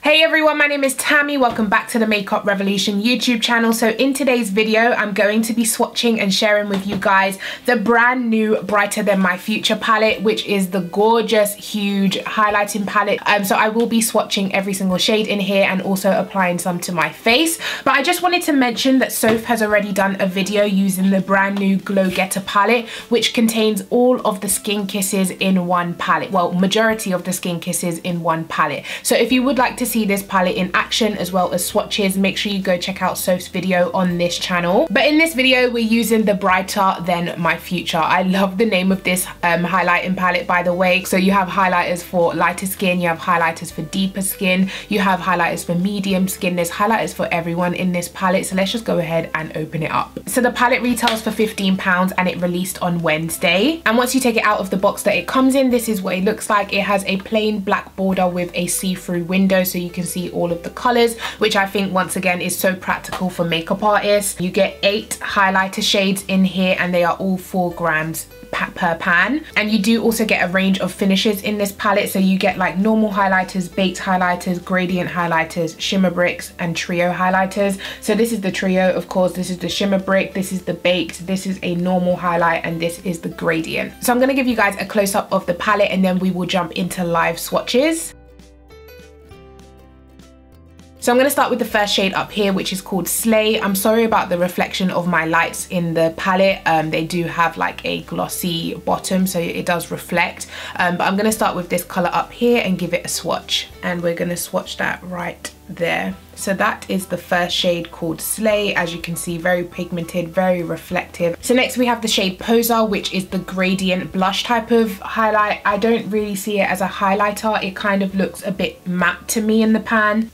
Hey everyone, my name is Tammy. Welcome back to the Makeup Revolution YouTube channel. So in today's video, I'm going to be swatching and sharing with you guys the brand new Brighter Than My Future palette, which is the gorgeous, huge highlighting palette. So I will be swatching every single shade in here and also applying some to my face. But I just wanted to mention that Soph has already done a video using the brand new Glow Getter palette, which contains all of the Skin Kisses in one palette. Well, majority of the Skin Kisses in one palette. So if you would like to see this palette in action as well as swatches, make sure you go check out Soph's video on this channel. But in this video, we're using the Brighter Than My Future. I love the name of this highlighting palette, by the way. So you have highlighters for lighter skin, you have highlighters for deeper skin, you have highlighters for medium skin. There's highlighters for everyone in this palette. So let's just go ahead and open it up. So the palette retails for £15 and it released on Wednesday. And once you take it out of the box that it comes in, this is what it looks like. It has a plain black border with a see-through window, so you can see all of the colors, which I think once again is so practical for makeup artists. You get 8 highlighter shades in here and they are all 4 grams per pan. And you do also get a range of finishes in this palette. So you get like normal highlighters, baked highlighters, gradient highlighters, shimmer bricks and trio highlighters. So this is the trio, of course. This is the shimmer brick, this is the baked, this is a normal highlight, and this is the gradient. So I'm going to give you guys a close-up of the palette and then we will jump into live swatches. So I'm going to start with the first shade up here, which is called Slay. I'm sorry about the reflection of my lights in the palette. They do have like a glossy bottom, so it does reflect. But I'm going to start with this color up here and give it a swatch. And we're going to swatch that right there. So that is the first shade called Slay. As you can see, very pigmented, very reflective. So next we have the shade Poser, which is the gradient blush type of highlight. I don't really see it as a highlighter. It kind of looks a bit matte to me in the pan.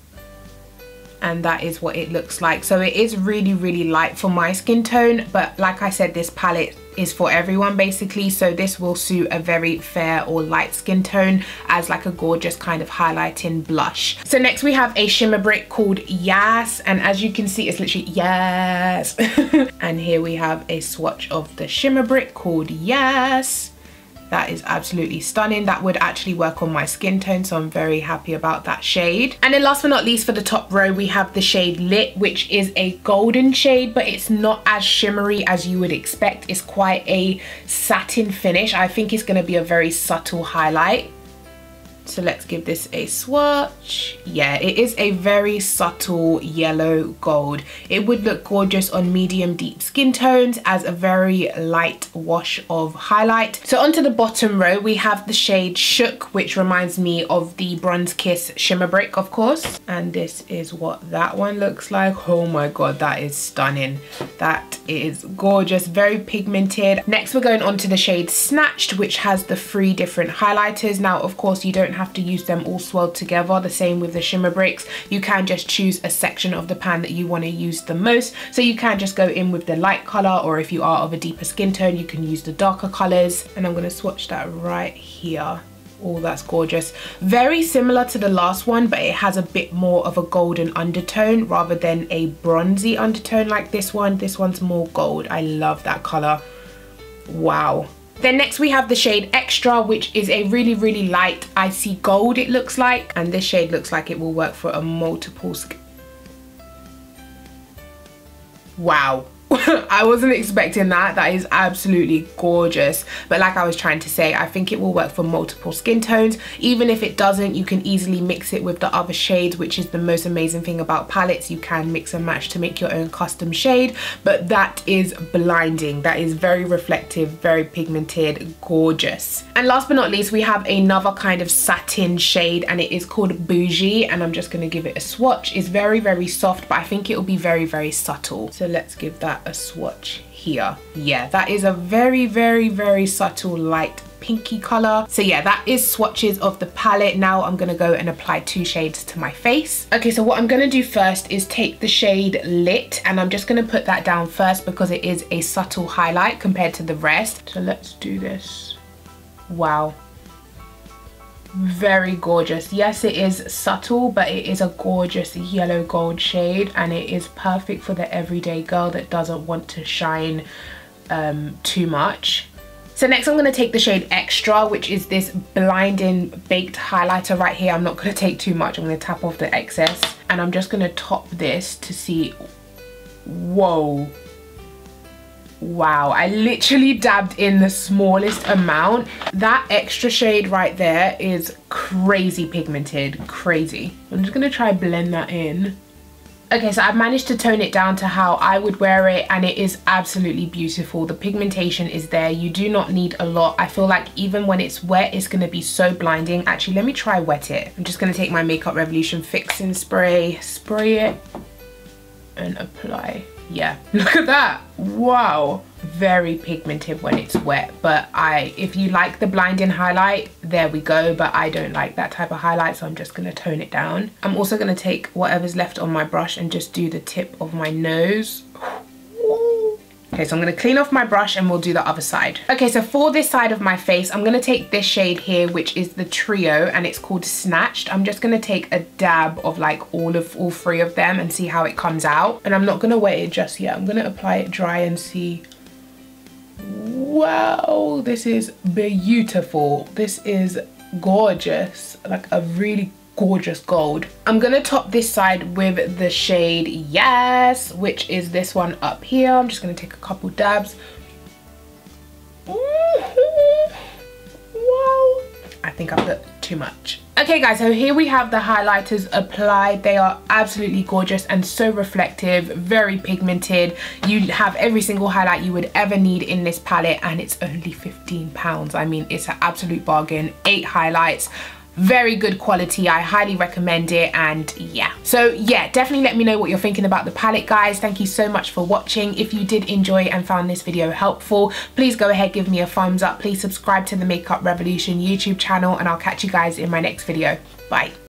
And that is what it looks like. So it is really light for my skin tone, but like I said, this palette is for everyone basically, so this will suit a very fair or light skin tone as like a gorgeous kind of highlighting blush. So next we have a shimmer brick called Yas, and as you can see, it's literally Yas. And here we have a swatch of the shimmer brick called Yas. That is absolutely stunning. That would actually work on my skin tone, so I'm very happy about that shade. And then last but not least, for the top row, we have the shade Lit, which is a golden shade, but it's not as shimmery as you would expect. It's quite a satin finish. I think it's going to be a very subtle highlight. So let's give this a swatch. Yeah, it is a very subtle yellow gold. It would look gorgeous on medium deep skin tones as a very light wash of highlight. So onto the bottom row, we have the shade Shook, which reminds me of the Bronze Kiss shimmer brick, of course. And this is what that one looks like. Oh my god, that is stunning. That is gorgeous, very pigmented. Next we're going on to the shade Snatched, which has the 3 different highlighters. Now of course you don't have to use them all swirled together, the same with the shimmer bricks. You can just choose a section of the pan that you want to use the most, so you can just go in with the light color, or if you are of a deeper skin tone, you can use the darker colors. And I'm going to swatch that right here. Oh, that's gorgeous. Very similar to the last one, but it has a bit more of a golden undertone rather than a bronzy undertone like this one. This one's more gold. I love that color. Wow. Then next we have the shade Extra, which is a really light icy gold, it looks like. And this shade looks like it will work for a multiple skin. Wow. I wasn't expecting that. That is absolutely gorgeous. But like I was trying to say, I think it will work for multiple skin tones. Even if it doesn't, you can easily mix it with the other shades, which is the most amazing thing about palettes. You can mix and match to make your own custom shade. But that is blinding. That is very reflective, very pigmented, gorgeous. And last but not least, we have another kind of satin shade, and it is called Bougie. And I'm just going to give it a swatch. It's very soft, but I think it will be very subtle. So let's give that a swatch here. Yeah, that is a very subtle light pinky color. So yeah, that is swatches of the palette. Now I'm gonna go and apply 2 shades to my face. Okay, so what I'm gonna do first is take the shade Lit, and I'm just gonna put that down first because it is a subtle highlight compared to the rest. So let's do this. Wow. Very gorgeous. Yes, it is subtle, but it is a gorgeous yellow gold shade, and it is perfect for the everyday girl that doesn't want to shine too much. So next I'm going to take the shade Extra, which is this blinding baked highlighter right here. I'm not going to take too much. I'm going to tap off the excess and I'm just going to top this to see. Whoa. Wow, I literally dabbed in the smallest amount. That Extra shade right there is crazy pigmented, crazy. I'm just gonna try blend that in. Okay, so I've managed to tone it down to how I would wear it and it is absolutely beautiful. The pigmentation is there. You do not need a lot. I feel like even when it's wet, it's gonna be so blinding. Actually, let me try wet it. I'm just gonna take my Makeup Revolution fixing spray, spray it and apply. Yeah, look at that. Wow, very pigmented when it's wet, but if you like the blinding highlight, there we go, but I don't like that type of highlight, so I'm just gonna tone it down. I'm also gonna take whatever's left on my brush and just do the tip of my nose. Okay, so I'm gonna clean off my brush and we'll do the other side. Okay, so for this side of my face, I'm gonna take this shade here, which is the Trio, and it's called Snatched. I'm just gonna take a dab of like all three of them and see how it comes out. And I'm not gonna wet it just yet. I'm gonna apply it dry and see. Wow, this is beautiful. This is gorgeous, like a really gorgeous gold. I'm gonna top this side with the shade Yes, which is this one up here. I'm just gonna take a couple dabs. Wow, I think I put too much. Okay guys, so here we have the highlighters applied. They are absolutely gorgeous and so reflective, very pigmented. You have every single highlight you would ever need in this palette and it's only £15. I mean, it's an absolute bargain. 8 highlights. Very good quality. I highly recommend it. And yeah, so yeah, definitely let me know what you're thinking about the palette, guys. Thank you so much for watching. If you did enjoy and found this video helpful, please go ahead, give me a thumbs up. Please subscribe to the Makeup Revolution YouTube channel and I'll catch you guys in my next video. Bye.